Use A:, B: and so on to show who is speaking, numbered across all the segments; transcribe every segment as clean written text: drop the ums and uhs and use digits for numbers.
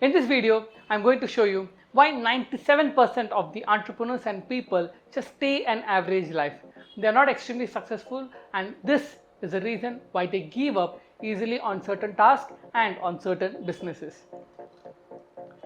A: In this video, I'm going to show you why 97% of the entrepreneurs and people just stay an average life. They are not extremely successful, and this is the reason why they give up easily on certain tasks and on certain businesses.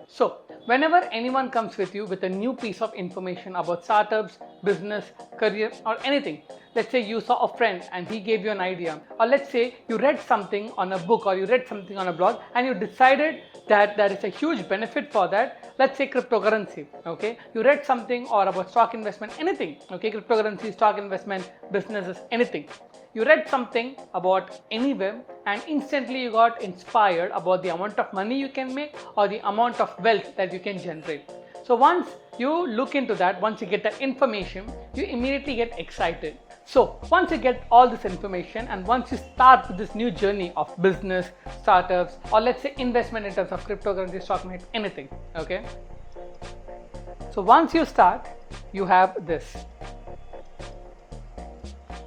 A: So, whenever anyone comes with you with a new piece of information about startups, business, career, or anything, let's say you saw a friend and he gave you an idea, or let's say you read something on a book or you read something on a blog and you decided that there is a huge benefit for that. Let's say cryptocurrency, okay? You read something or about stock investment, anything, okay? Cryptocurrency, stock investment, businesses, anything. You read something about anywhere and instantly you got inspired about the amount of money you can make or the amount of wealth that you can generate. So once you look into that, once you get that information, you immediately get excited. So once you get all this information and once you start with this new journey of business, startups, or let's say investment in terms of cryptocurrency, stock market, anything, okay? So once you start, you have this.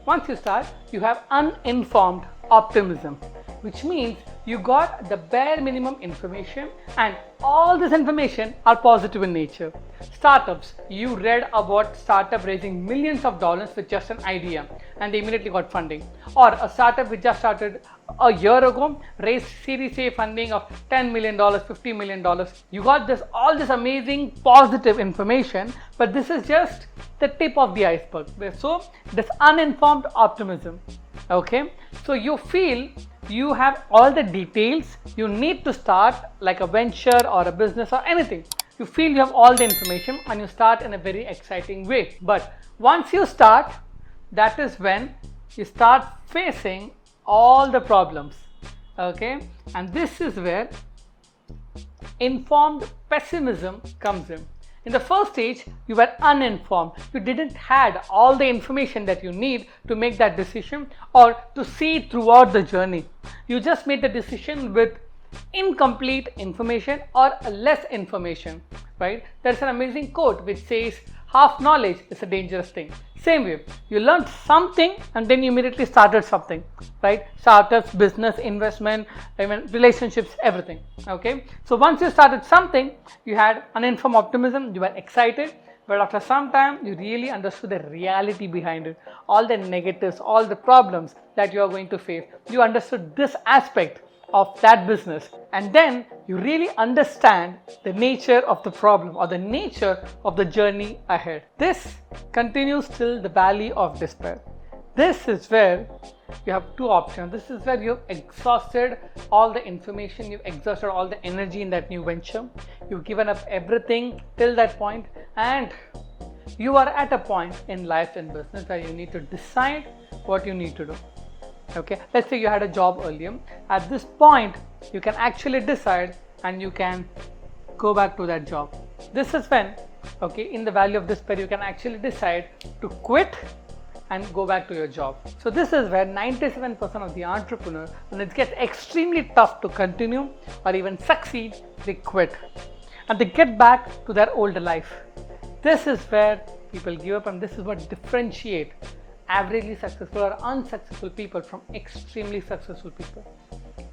A: Once you start, you have uninformed optimism, which means you got the bare minimum information and all this information are positive in nature. Startups, you read about startup raising millions of dollars with just an idea and they immediately got funding. Or a startup which just started a year ago raised Series A funding of $10 million, $50 million. You got all this amazing positive information, but this is just the tip of the iceberg. So this uninformed optimism, okay? So you feel you have all the details you need to start like a venture or a business or anything. You feel you have all the information and you start in a very exciting way. But once you start, that is when you start facing all the problems, okay? And this is where informed pessimism comes in. In the first stage, you were uninformed. You didn't had all the information that you need to make that decision or to see throughout the journey. You just made the decision with incomplete information or less information, right? There's an amazing quote which says, half knowledge is a dangerous thing. Same way, you learned something and then you immediately started something, right? Startups, business, investment, even relationships, everything, okay? So once you started something, you had uninformed optimism, you were excited, but after some time, you really understood the reality behind it, all the negatives, all the problems that you are going to face. You understood this aspect of that business, and then you really understand the nature of the problem or the nature of the journey ahead. This continues till the valley of despair. This is where you have two options. This is where you've exhausted all the information, you've exhausted all the energy in that new venture, you've given up everything till that point, and you are at a point in life and business where you need to decide what you need to do. Okay, let's say you had a job earlier. At this point, you can actually decide and you can go back to that job. This is when, okay, in the valley of despair, you can actually decide to quit and go back to your job. So this is where 97% of the entrepreneurs, when it gets extremely tough to continue or even succeed, they quit and they get back to their older life. This is where people give up, and this is what differentiates averagely successful or unsuccessful people from extremely successful people.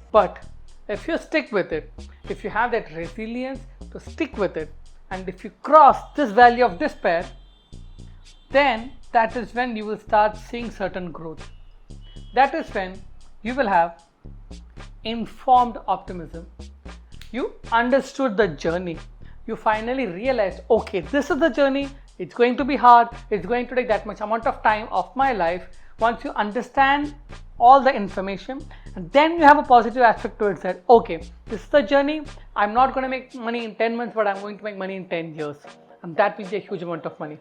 A: But if you stick with it, if you have that resilience to stick with it, and if you cross this valley of despair, then that is when you will start seeing certain growth. That is when you will have informed optimism. You understood the journey. You finally realized, okay, this is the journey. It's going to be hard. It's going to take that much amount of time of my life. Once you understand all the information, and then you have a positive aspect to it, that okay, this is the journey. I'm not going to make money in 10 months, but I'm going to make money in 10 years. And that will be a huge amount of money.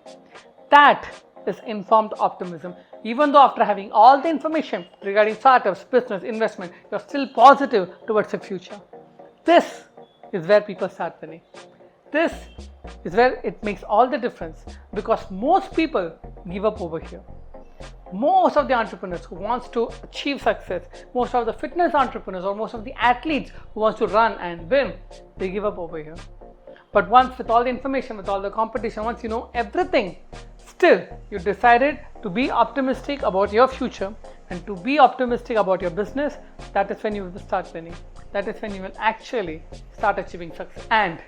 A: That is informed optimism. Even though after having all the information regarding startups, business, investment, you're still positive towards the future. This is where people start winning. This is where it makes all the difference, because most people give up over here. Most of the entrepreneurs who wants to achieve success, most of the fitness entrepreneurs or most of the athletes who wants to run and win, they give up over here. But once with all the information, with all the competition, once you know everything, still you decided to be optimistic about your future and to be optimistic about your business, that is when you will start winning. that is when you will actually start achieving success. And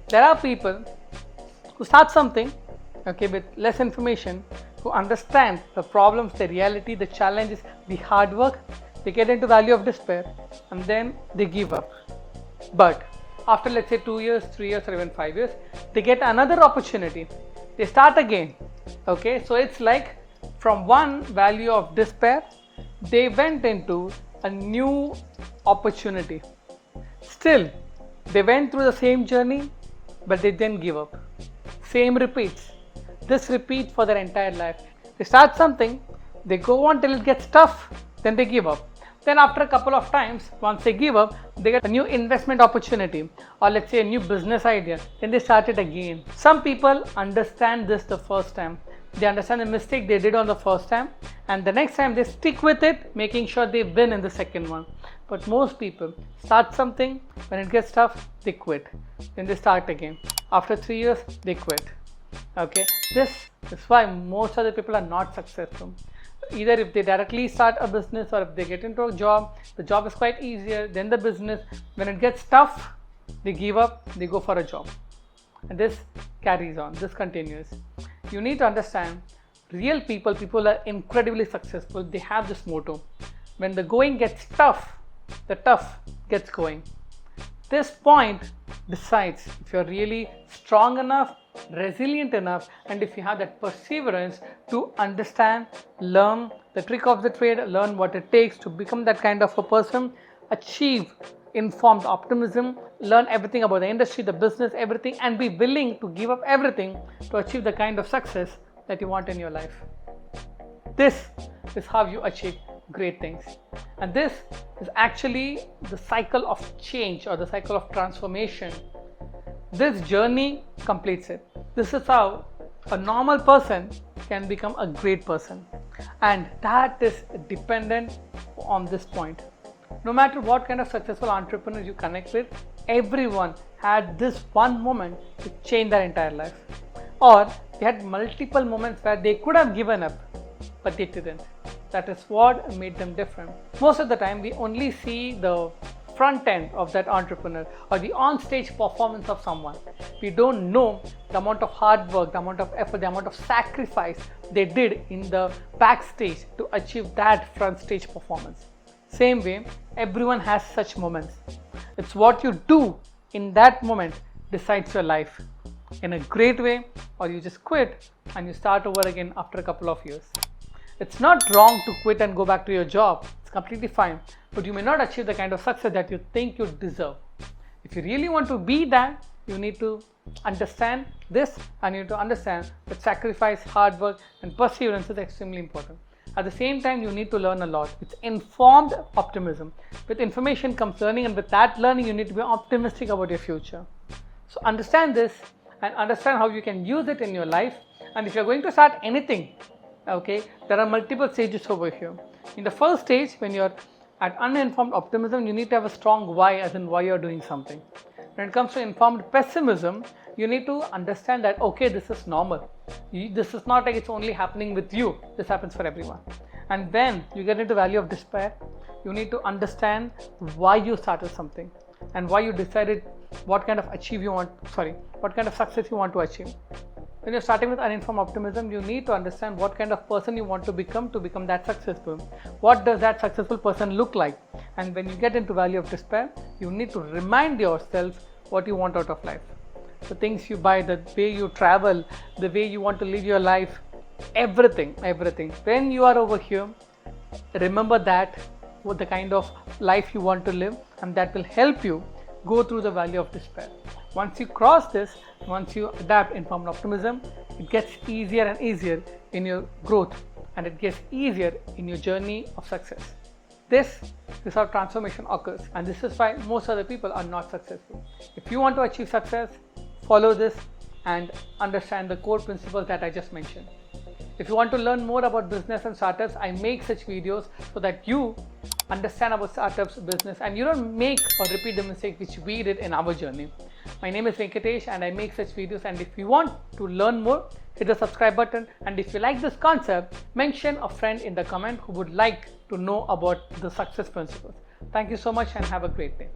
A: there are people who start something, okay, with less information, who understand the problems, the reality, the challenges, the hard work. They get into valley of despair and then they give up. But after, let's say, 2 years, 3 years, or even 5 years, they get another opportunity. They start again. Okay, so it's like from one value of despair, they went into a new opportunity. Still, they went through the same journey, but they didn't give up. Same repeats. This repeats for their entire life. They start something, they go on till it gets tough, then they give up. Then after a couple of times, once they give up, they get a new investment opportunity, or let's say a new business idea, then they start it again. Some people understand this the first time. They understand the mistake they did on the first time, and the next time they stick with it, making sure they win in the second one. But most people start something, when it gets tough, they quit. Then they start again. After 3 years, they quit. Okay, this is why most of the people are not successful. Either if they directly start a business, or if they get into a job, the job is quite easier than the business. When it gets tough, they give up, they go for a job. And this carries on, this continues. You need to understand, real people are incredibly successful. They have this motto: when the going gets tough, the tough gets going. This point decides if you're really strong enough, resilient enough, and if you have that perseverance to understand, learn the trick of the trade, learn what it takes to become that kind of a person, achieve informed optimism, learn everything about the industry, the business, everything, and be willing to give up everything to achieve the kind of success that you want in your life. This is how you achieve great things. And this is actually the cycle of change, or the cycle of transformation. This journey completes it. This is how a normal person can become a great person. And that is dependent on this point. No matter what kind of successful entrepreneur you connect with, everyone had this one moment to change their entire life. Or they had multiple moments where they could have given up, but they didn't. That is what made them different. Most of the time, we only see the front end of that entrepreneur, or the on-stage performance of someone. We don't know the amount of hard work, the amount of effort, the amount of sacrifice they did in the backstage to achieve that front stage performance. Same way, everyone has such moments. It's what you do in that moment decides your life in a great way, or you just quit and you start over again after a couple of years. It's not wrong to quit and go back to your job. It's completely fine. But you may not achieve the kind of success that you think you deserve. If you really want to be that, you need to understand this, and you need to understand that sacrifice, hard work, and perseverance is extremely important. At the same time, you need to learn a lot. It's informed optimism. With information comes learning, and with that learning, you need to be optimistic about your future. So understand this and understand how you can use it in your life. And if you're going to start anything, okay, there are multiple stages over here. In the first stage, when you're at uninformed optimism, you need to have a strong why, as in why you're doing something. When it comes to informed pessimism, you need to understand that, okay, this is normal. This is not like it's only happening with you. This happens for everyone. And then you get into valley of despair. You need to understand why you started something and why you decided what kind of success you want to achieve. When you're starting with uninformed optimism, you need to understand what kind of person you want to become that successful. What does that successful person look like? And when you get into valley of despair, you need to remind yourself what you want out of life. The things you buy, the way you travel, the way you want to live your life, everything. When you are over here, remember that, what the kind of life you want to live, and that will help you go through the valley of despair. Once you cross this, once you adapt informed optimism, it gets easier and easier in your growth, and it gets easier in your journey of success. This is how transformation occurs, and this is why most other people are not successful. If you want to achieve success, follow this and understand the core principles that I just mentioned. If you want to learn more about business and startups, I make such videos so that you understand about startups, business, and you don't make or repeat the mistake which we did in our journey. My name is Venkatesh, and I make such videos, and if you want to learn more, hit the subscribe button, and if you like this concept, mention a friend in the comment who would like to know about the success principles. Thank you so much and have a great day.